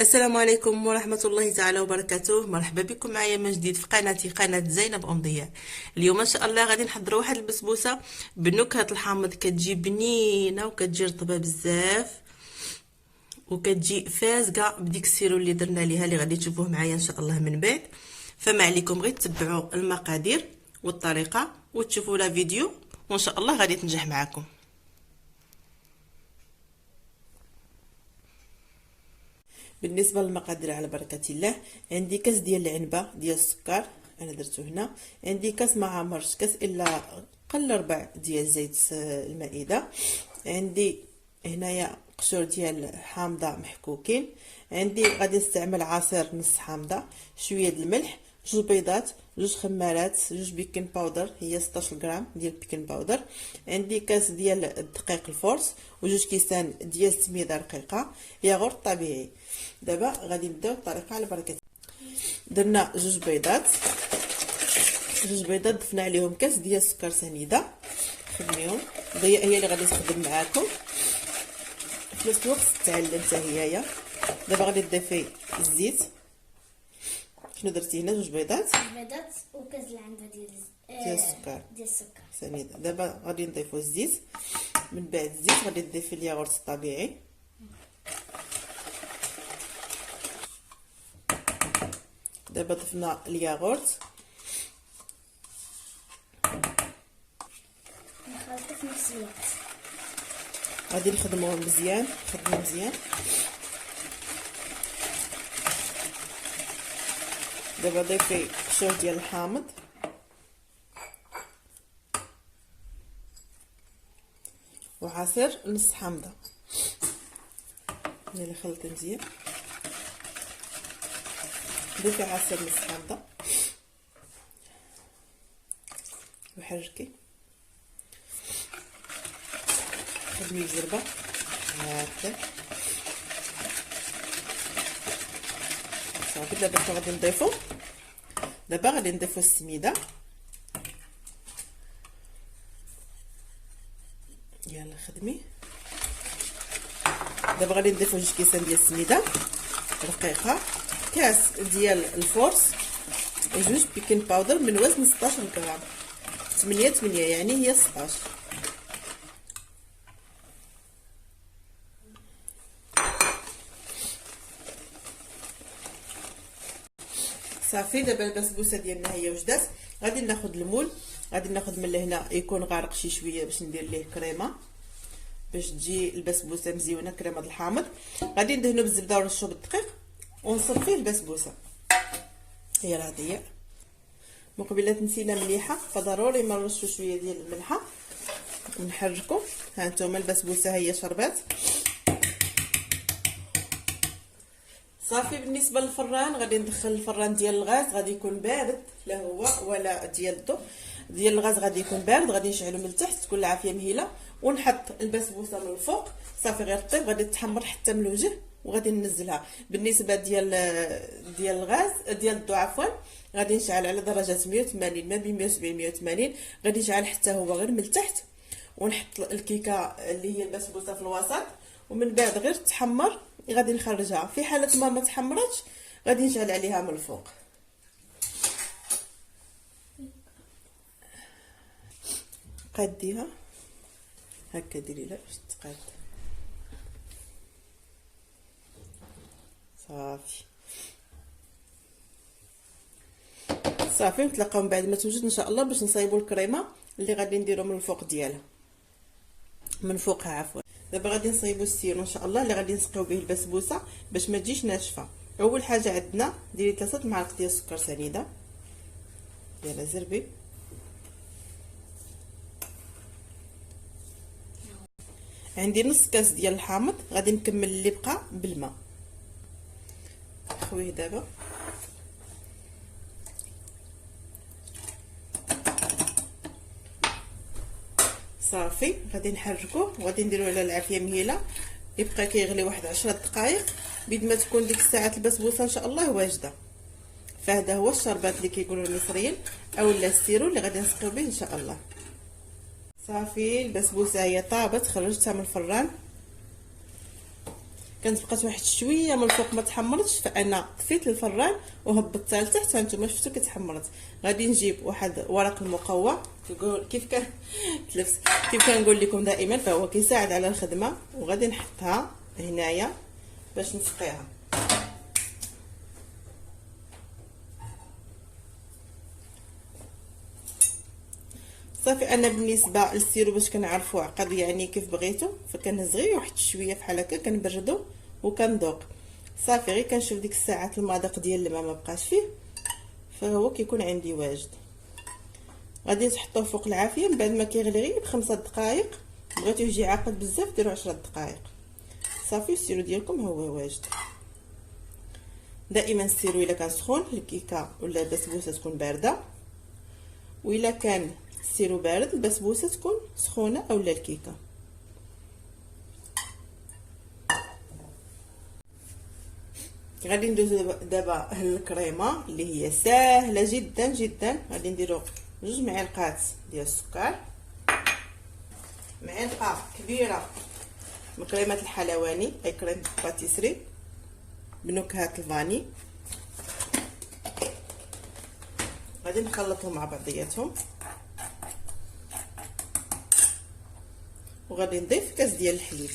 السلام عليكم ورحمة الله تعالى وبركاته. مرحبا بكم معايا من جديد في قناتي قناة زينب أم ضياء. اليوم ان شاء الله غادي نحضروا واحد البسبوسة بنكهة الحامض، كتجي بنينة وكتجي رطبة بزاف وكتجي فازقة بديك السيرو اللي درنا ليها اللي غادي تشوفوه معايا ان شاء الله من بعد. فما عليكم غير تتبعوا المقادير والطريقة وتشوفوا لا فيديو وان شاء الله غادي تنجح معكم. بالنسبه للمقادير على بركه الله، عندي كاس ديال العنبه ديال السكر انا درته هنا، عندي كاس ما عمرش كاس الا قل ربع ديال زيت المائده، عندي هنايا قشور ديال حامضه محكوكين، عندي غادي نستعمل عصير نص حامضه، شويه د الملح، جوج بيضات، جوج خمارات، جوج بيكين باودر هي 16 غرام ديال البيكين باودر، عندي كاس ديال الدقيق الفورس وجوج كيسان ديال السميده رقيقه، ياغورت طبيعي. دابا غادي نبداو الطريقه على بركه. درنا جوج بيضات ضفنا عليهم كاس ديال السكر سنيده، خدميهم ضياء هي اللي غادي تخدم معاكم في نفس الوقت تعلم حتى هي. دابا غادي تضيفي الزيت. شنو درتي هنا؟ جوج بيضات وكاس العنبه ديال السكر سنيده. دابا غادي نضيفو الزيت، من بعد الزيت غادي تضيفي الياغورت الطبيعي، دابا ضفنا الياغورت نخلطو في نفس الوقت، غادي نخدموهم مزيان، خدموا مزيان. دابا ضيفي قشور ديال الحامض وعصير نص حامضه اللي خلطت مزيان، ضيفي عصير نص حامضه وحركي، خدمي الزربه هكذا صافي. دابا غادي نضيفو السميده، يلا خدمي. دابا غادي نضيفو جوج كيسان ديال السميده رقيقه، كاس ديال الفورس وجوج بيكين باودر من وزن 16 غرام، 8 يعني هي 16. صافي. دابا البسبوسه ديالنا هي وجدات. غادي ناخذ المول، غادي ناخذ من لهنا يكون غارق شي شويه باش ندير ليه كريمه، باش تجي البسبوسه مزيونه كريمه الحامض. غادي ندهنو بالزبده ونرشو بالدقيق ونصب فيه البسبوسه. هي راه ضيق مقبلات نسينا مليحه، فضروري ما نرشو شويه ديال الملحه ونحركو. ها نتوما البسبوسه هي شربات صافي. بالنسبه للفران غادي ندخل الفران ديال الغاز، غادي يكون بارد لا هو ولا ديال الضو، ديال الغاز غادي يكون بارد. غادي نشعلو من التحت تكون العافيه مهيله ونحط البسبوسه من الفوق صافي غير طيب، غادي تحمر حتى من الوجه وغادي ننزلها. بالنسبه ديال الغاز ديال الضو عفوا، غادي نشعل على درجه 180 ما بين 170 180، غادي نشعل حتى هو غير من التحت ونحط الكيكه اللي هي البسبوسه في الوسط، ومن بعد غير تحمر غادي نخرجها. في حاله ما تحمرتش غادي نشعل عليها من الفوق. قاديها هكا ديري لها باش تقاد صافي. صافي نتلاقاو من بعد ما توجد ان شاء الله باش نصايبوا الكريمه اللي غادي نديرو من الفوق ديالها، من فوقها عفوا. دابا غادي نصايبوا السيرو ان شاء الله اللي غادي نسقيو به البسبوسه باش ما تجيش ناشفه. اول حاجه عندنا ديري 3 معالق ديال السكر سنيده، يلا زربي. عندي نص كاس ديال الحامض، غادي نكمل اللي بقى بالماء. خويه دابا صافي غادي نحركوه وغادي نديرو على العافيه مهيله، يبقى كيغلي واحد 10 دقائق بيد ما تكون ديك الساعه البسبوسه ان شاء الله واجده. فهذا هو الشربات اللي كيقولوا المصريين اولا السيرو اللي غادي نسقيو به ان شاء الله. صافي البسبوسه هي طابت، خرجتها من الفران. كانت بقات واحد شويه من الفوق ما تحمرتش، فانا طفيت الفران وهبطتها لتحت. هانتوما شفتوا كتحمرت. غادي نجيب واحد ورق المقوى كيف كان تلفس، كيف كنقول لكم دائما، فهو كيساعد على الخدمه. وغادي نحطها هنايا باش نسقيها. صافي. انا بالنسبه للسيرو باش كنعرفوا عقد يعني كيف بغيتو، فكنهز غير واحد شويه بحال هكا كنبردو وكنذوق. صافي غير كنشوف ديك الساعات المذاق ديال الماء ما بقاش فيه، فهو كيكون عندي واجد. غادي تحطوه فوق العافيه من بعد ما كيغلي غير ب5 دقائق. بغيتو يجي عاقد بزاف ديروا 10 دقائق. صافي السيرو ديالكم هو واجد. دائما السيرو الا كان سخون الكيكه ولا البسبوسه تكون بارده، والا كان السيرو بارد البسبوسه تكون سخونه اولا الكيكه. غادي ندوزو دابا الكريمه اللي هي ساهله جدا جدا. غادي نديرو 2 معالق ديال السكر، معلقه كبيره من كريمه الحلواني اي كريم باتيسري بنكهات الفاني. غادي نخلطهم مع بعضياتهم، وغادي نضيف كاس ديال الحليب.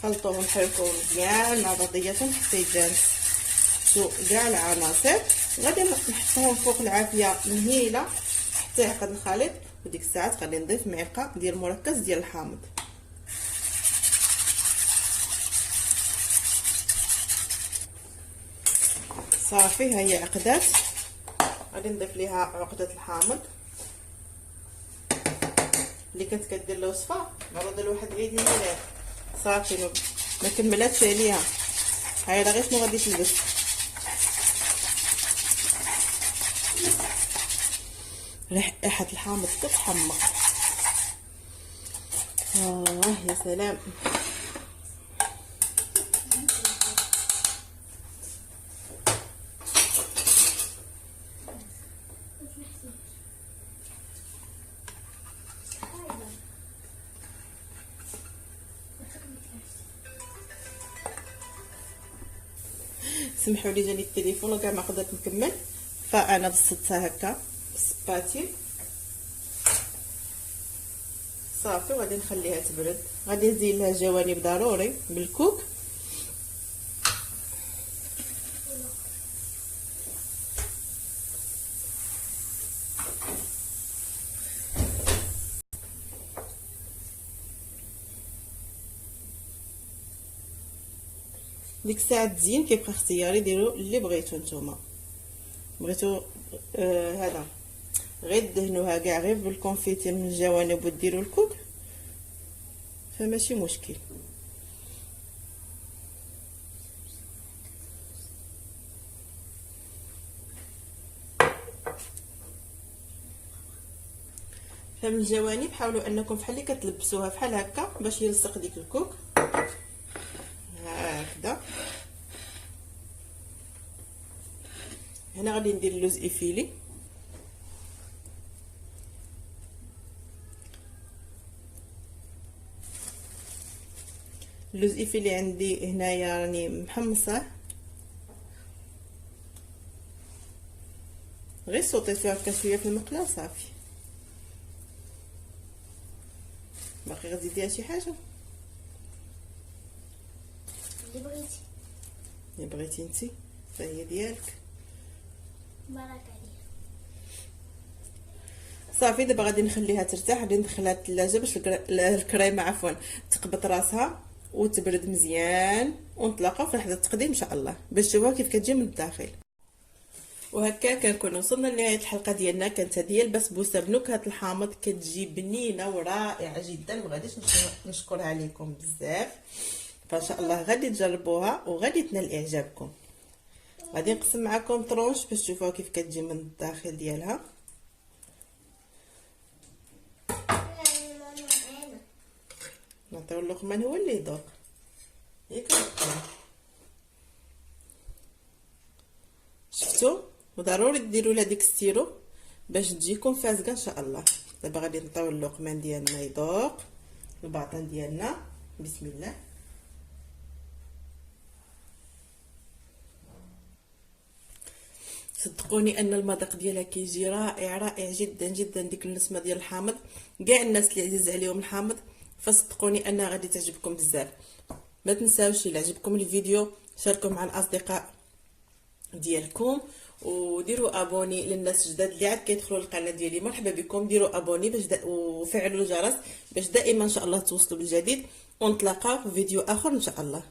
خلطوهم نحركوهم مزيان مع بعضياتهم حتى يتجانسوا كاع العناصر. غادي نحطهم فوق العافيه مهيله حتى يعقد الخليط. وديك الساعات غادي نضيف معلقه ديال مركز ديال الحامض. صافي ها هي عقدات. غادي نضيف ليها عقده الحامض اللي كنت كدير الوصفه عرض لواحد عيد الميلاد. صافي ما كملاتش عليها، هاي راه غير شنو غادي تلبس. ريحه الحامض كتحمق. يا سلام. سمحوا لي جاني التليفون وكاع ما قدرت نكمل، فانا بسطتها هكا بالسباتيل. صافي وغادي نخليها تبرد. غادي نزيد لها جوانب ضروري بالكوك. ديك الساعه تزيين كيبقى اختياري، ديروا اللي بغيتو نتوما. بغيتو هذا غير دهنوها كاع غير بالكونفيتير من الجوانب وديروا الكوك فماشي مشكل. فمن الجوانب حاولوا انكم بحال اللي كتلبسوها بحال هكا باش يلصق ديك الكوك هكذا. هنا غادي ندير اللوز افيلي. اللوز افيلي عندي هنايا راني محمصه، غير صوتيت فيها هكا شويه في المقله صافي. باقي غتزيديها شي حاجه اللي بغيتي انتي فهي ديالك. بارك عليها. صافي دابا غادي نخليها ترتاح. غادي ندخلها للثلاجه باش الكريمه عفوا تقبط راسها وتبرد مزيان، ونتلاقاو في لحظه التقديم ان شاء الله باش تشوفوها كيف كتجي من الداخل. وهكا كنكون وصلنا لنهايه الحلقه ديالنا. كانت هذه البسبوسه بنكهه الحامض، كتجي بنينه ورائعه جدا. ما غاديش نشكرها عليكم بزاف، فان شاء الله غادي تجربوها وغادي تنال اعجابكم. غادي نقسم معكم طرونش باش تشوفوها كيف كتجي من الداخل ديالها. نعطيو اللقمان هو اللي يذوق ياك. طلعتو وضروري ديروا لها ديك السيرو باش تجيكم فازقه ان شاء الله. دابا غادي نطيو اللقمان ديالنا يذوق الباطن ديالنا. بسم الله. صدقوني ان المذاق ديالها كيجي رائع رائع جدا جدا. ديك النسمه ديال الحامض، كاع الناس اللي عزيز عليهم الحامض فصدقوني انها غادي تعجبكم بزاف. ما تنساوش الا عجبكم الفيديو شاركوا مع الاصدقاء ديالكم وديروا ابوني للناس الجداد اللي عاد كيدخلوا القناه ديالي. مرحبا بكم، ديروا ابوني باش وفعلوا الجرس باش دائما ان شاء الله توصلوا بالجديد، ونتلاقاو في فيديو اخر ان شاء الله.